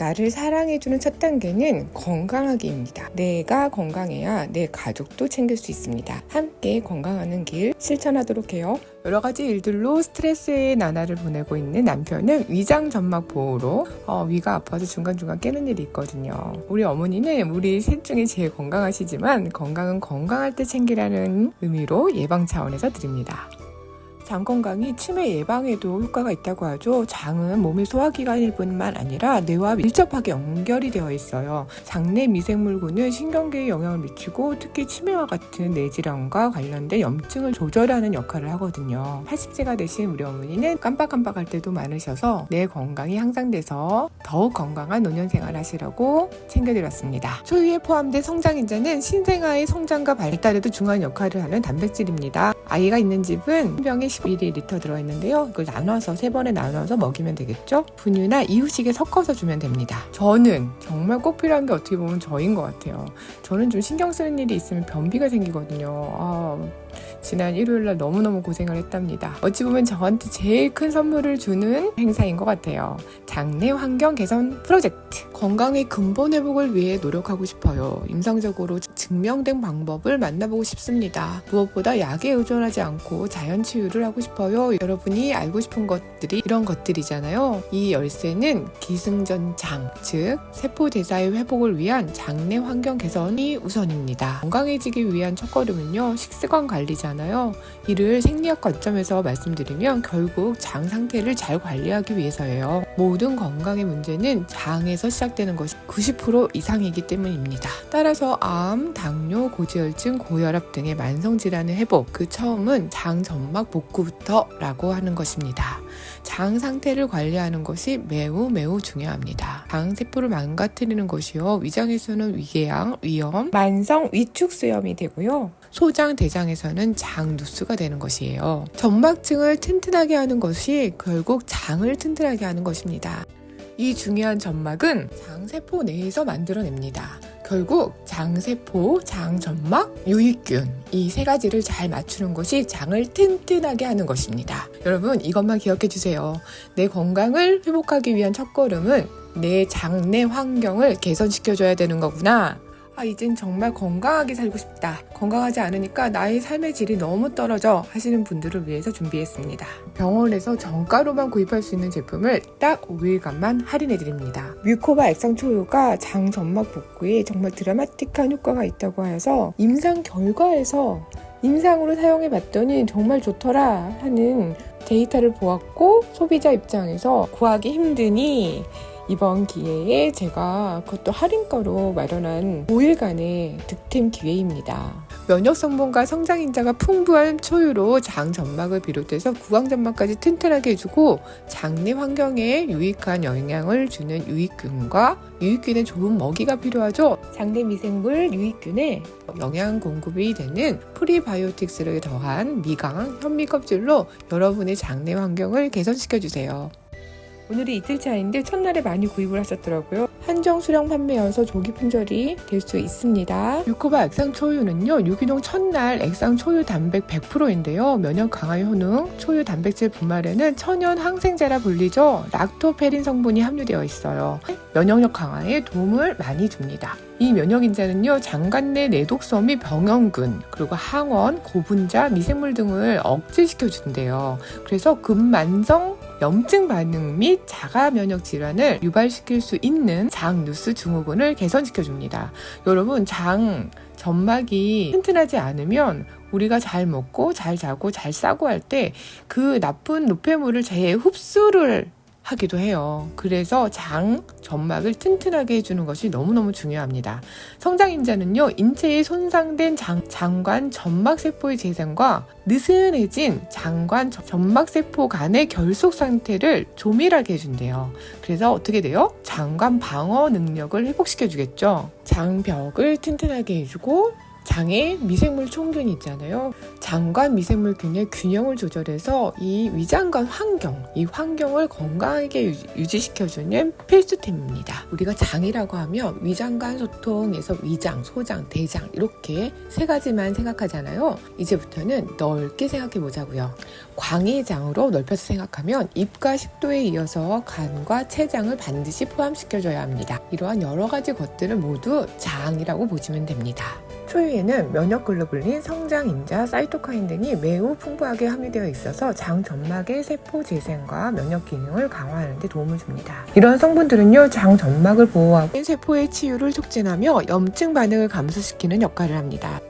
나를 사랑해주는 첫 단계는 건강하기입니다. 내가 건강해야 내 가족도 챙길 수 있습니다. 함께 건강하는 길 실천하도록 해요. 여러 가지 일들로 스트레스의 나날을 보내고 있는 남편은 위장 점막 보호로 위가 아파서 중간중간 깨는 일이 있거든요. 우리 어머니는 우리 셋 중에 제일 건강하시지만 건강은 건강할 때 챙기라는 의미로 예방 차원에서 드립니다. 장 건강이 치매 예방에도 효과가 있다고 하죠. 장은 몸의 소화기관일 뿐만 아니라 뇌와 밀접하게 연결이 되어 있어요. 장내 미생물군은 신경계에 영향을 미치고 특히 치매와 같은 뇌질환과 관련된 염증을 조절하는 역할을 하거든요. 80세가 되신 우리 어머니는 깜빡깜빡할 때도 많으셔서 뇌 건강이 향상돼서 더욱 건강한 노년생활 하시라고 챙겨드렸습니다. 초유에 포함된 성장인자는 신생아의 성장과 발달에도 중요한 역할을 하는 단백질입니다. 아이가 있는 집은 한 병에 11ml 들어있는데요. 이걸 나눠서 3번에 나눠서 먹이면 되겠죠. 분유나 이유식에 섞어서 주면 됩니다. 저는 정말 꼭 필요한 게 어떻게 보면 저인 것 같아요. 저는 좀 신경 쓰는 일이 있으면 변비가 생기거든요. 지난 일요일날 너무너무 고생을 했답니다. 어찌 보면 저한테 제일 큰 선물을 주는 행사인 것 같아요. 장내 환경 개선 프로젝트. 건강의 근본 회복을 위해 노력하고 싶어요. 임상적으로 증명된 방법을 만나보고 싶습니다. 무엇보다 약에 의존하지 않고 자연 치유를 하고 싶어요. 여러분이 알고 싶은 것들이 이런 것들이잖아요. 이 열쇠는 기승전장, 즉 세포 대사의 회복을 위한 장내 환경 개선이 우선입니다. 건강해지기 위한 첫걸음은요, 식습관 관리잖아요. 이를 생리학 관점에서 말씀드리면 결국 장 상태를 잘 관리하기 위해서예요. 모든 건강의 문제는 장에서 시작되는 것이 90% 이상이기 때문입니다. 따라서 암, 당뇨, 고지혈증, 고혈압 등의 만성질환의 회복, 그 처음은 장 점막 복구부터 라고 하는 것입니다. 장 상태를 관리하는 것이 매우 중요합니다. 장 세포를 망가뜨리는 것이요, 위장에서는 위궤양, 위염, 만성 위축수염이 되고요, 소장, 대장에서는 장누수가 되는 것이에요. 점막층을 튼튼하게 하는 것이 결국 장을 튼튼하게 하는 것입니다. 이 중요한 점막은 장세포 내에서 만들어냅니다. 결국 장세포, 장점막, 유익균, 이 세 가지를 잘 맞추는 것이 장을 튼튼하게 하는 것입니다. 여러분, 이것만 기억해 주세요. 내 건강을 회복하기 위한 첫걸음은 내 장내 환경을 개선시켜줘야 되는 거구나. 이젠 정말 건강하게 살고 싶다. 건강하지 않으니까 나의 삶의 질이 너무 떨어져 하시는 분들을 위해서 준비했습니다. 병원에서 정가로만 구입할 수 있는 제품을 딱 5일간만 할인해드립니다. 뮤코바 액상초유가 장 점막 복구에 정말 드라마틱한 효과가 있다고 해서 임상 결과에서 임상으로 사용해봤더니 정말 좋더라 하는 데이터를 보았고, 소비자 입장에서 구하기 힘드니 이번 기회에 제가 그것도 할인가로 마련한 5일간의 득템 기회입니다. 면역 성분과 성장인자가 풍부한 초유로 장 점막을 비롯해서 구강 점막까지 튼튼하게 해주고 장내 환경에 유익한 영향을 주는 유익균과 유익균에 좋은 먹이가 필요하죠. 장내 미생물 유익균에 영양 공급이 되는 프리바이오틱스를 더한 미강, 현미 껍질로 여러분의 장내 환경을 개선시켜주세요. 오늘이 이틀차인데 첫날에 많이 구입을 하셨더라고요. 한정 수량 판매여서 조기 품절이 될 수 있습니다. 뮤코바 액상초유는요, 유기농 첫날 액상초유 단백 100%인데요. 면역 강화 효능, 초유 단백질 분말에는 천연 항생제라 불리죠. 락토페린 성분이 함유되어 있어요. 면역력 강화에 도움을 많이 줍니다. 이 면역인자는요, 장관 내 내독성 및 병원균, 그리고 항원, 고분자, 미생물 등을 억제시켜준대요. 그래서 근만성 염증 반응 및 자가 면역 질환을 유발시킬 수 있는 장누수 증후군을 개선시켜줍니다. 여러분, 장 점막이 튼튼하지 않으면 우리가 잘 먹고 잘 자고 잘 싸고 할 때 그 나쁜 노폐물을 재흡수를 하기도 해요. 그래서 장 점막을 튼튼하게 해주는 것이 너무너무 중요합니다. 성장인자는요, 인체에 손상된 장관 점막세포의 재생과 느슨해진 장관 점막세포 간의 결속 상태를 조밀하게 해준대요. 그래서 어떻게 돼요? 장관 방어 능력을 회복시켜주겠죠. 장벽을 튼튼하게 해주고 장에 미생물 총균이 있잖아요. 장과 미생물균의 균형을 조절해서 이 위장관 환경, 이 환경을 건강하게 유지시켜주는 필수템입니다. 우리가 장이라고 하면 위장관 소통에서 위장, 소장, 대장 이렇게 세 가지만 생각하잖아요. 이제부터는 넓게 생각해 보자고요. 광의장으로 넓혀서 생각하면 입과 식도에 이어서 간과 췌장을 반드시 포함시켜줘야 합니다. 이러한 여러 가지 것들을 모두 장이라고 보시면 됩니다. 초유에는 면역글로불린, 성장인자, 사이토카인 등이 매우 풍부하게 함유되어 있어서 장 점막의 세포 재생과 면역 기능을 강화하는 데 도움을 줍니다. 이런 성분들은요, 장 점막을 보호하고 세포의 치유를 촉진하며 염증 반응을 감소시키는 역할을 합니다.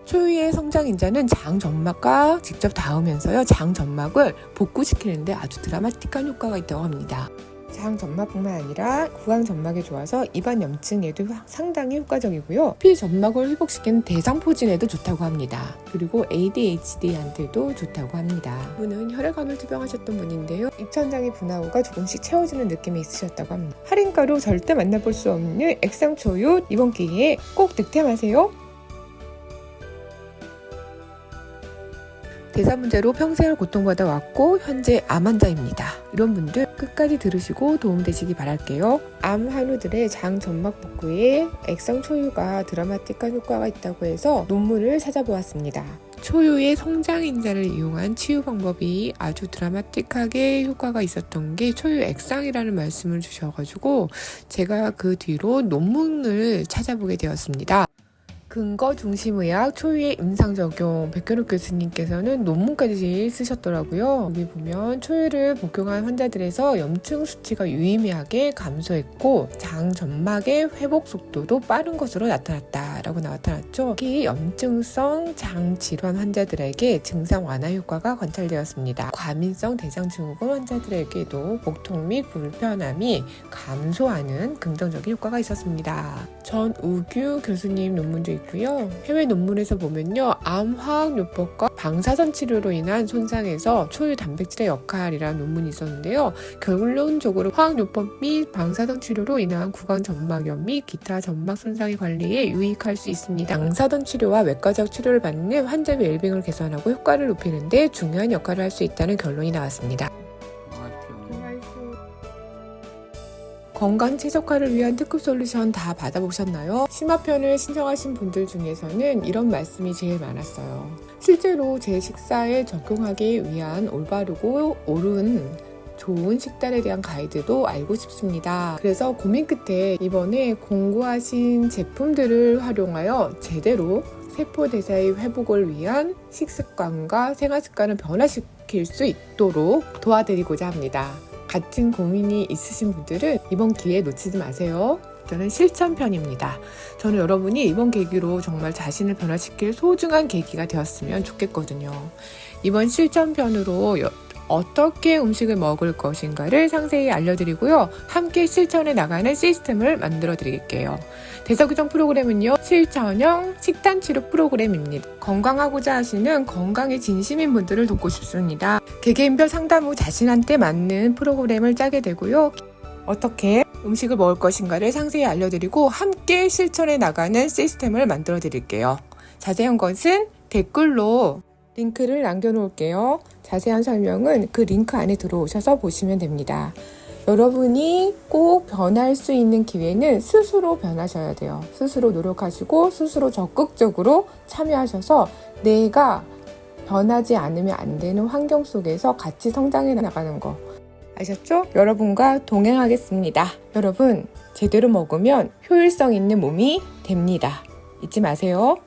초유의 성장인자는 장 점막과 직접 닿으면서요, 장 점막을 복구시키는데 아주 드라마틱한 효과가 있다고 합니다. 장 점막뿐만 아니라 구강 점막에 좋아서 입안 염증에도 상당히 효과적이고요. 피 점막을 회복시키는 대상포진에도 좋다고 합니다. 그리고 ADHD한테도 좋다고 합니다. 이분은 혈액암을 투병하셨던 분인데요. 입천장의 분화구가 조금씩 채워지는 느낌이 있으셨다고 합니다. 할인가로 절대 만나볼 수 없는 액상초유 이번 기회에 꼭 득템하세요. 대사 문제로 평생을 고통받아 왔고 현재 암 환자입니다. 이런 분들 끝까지 들으시고 도움되시기 바랄게요. 암 환우들의 장 점막 복구에 액상 초유가 드라마틱한 효과가 있다고 해서 논문을 찾아보았습니다. 초유의 성장인자를 이용한 치유 방법이 아주 드라마틱하게 효과가 있었던 게 초유 액상이라는 말씀을 주셔가지고 제가 그 뒤로 논문을 찾아보게 되었습니다. 근거 중심의학 초유의 임상적용 백현욱 교수님께서는 논문까지 쓰셨더라고요. 여기 보면 초유를 복용한 환자들에서 염증 수치가 유의미하게 감소했고 장 점막의 회복 속도도 빠른 것으로 나타났다라고 나타났죠. 특히 염증성 장 질환 환자들에게 증상 완화 효과가 관찰되었습니다. 과민성 대장증후군 환자들에게도 복통 및 불편함이 감소하는 긍정적인 효과가 있었습니다. 전우규 교수님 논문도 있고요. 해외 논문에서 보면요, 암 화학요법과 방사선 치료로 인한 손상에서 초유 단백질의 역할이라는 논문이 있었는데요. 결론적으로 화학요법 및 방사선 치료로 인한 구강 점막염 및 기타 점막 손상의 관리에 유익할 수 있습니다. 방사선 치료와 외과적 치료를 받는 환자 웰빙을 개선하고 효과를 높이는 데 중요한 역할을 할 수 있다는 결론이 나왔습니다. 건강 최적화를 위한 특급 솔루션 다 받아보셨나요? 심화편을 신청하신 분들 중에서는 이런 말씀이 제일 많았어요. 실제로 제 식사에 적용하기 위한 올바르고 옳은 좋은 식단에 대한 가이드도 알고 싶습니다. 그래서 고민 끝에 이번에 공고하신 제품들을 활용하여 제대로 세포대사의 회복을 위한 식습관과 생활습관을 변화시킬 수 있도록 도와드리고자 합니다. 같은 고민이 있으신 분들은 이번 기회 놓치지 마세요. 저는 실천편입니다. 저는 여러분이 이번 계기로 정말 자신을 변화시킬 소중한 계기가 되었으면 좋겠거든요. 이번 실천편으로 어떻게 음식을 먹을 것인가를 상세히 알려드리고요. 함께 실천해 나가는 시스템을 만들어 드릴게요. 대사교정 프로그램은요, 실천형 식단 치료 프로그램입니다. 건강하고자 하시는 건강에 진심인 분들을 돕고 싶습니다. 개개인별 상담 후 자신한테 맞는 프로그램을 짜게 되고요. 어떻게 음식을 먹을 것인가를 상세히 알려드리고 함께 실천해 나가는 시스템을 만들어 드릴게요. 자세한 것은 댓글로 링크를 남겨놓을게요. 자세한 설명은 그 링크 안에 들어오셔서 보시면 됩니다. 여러분이 꼭 변할 수 있는 기회는 스스로 변하셔야 돼요. 스스로 노력하시고 스스로 적극적으로 참여하셔서 내가 변하지 않으면 안 되는 환경 속에서 같이 성장해 나가는 거 아셨죠? 여러분과 동행하겠습니다. 여러분, 제대로 먹으면 효율성 있는 몸이 됩니다. 잊지 마세요.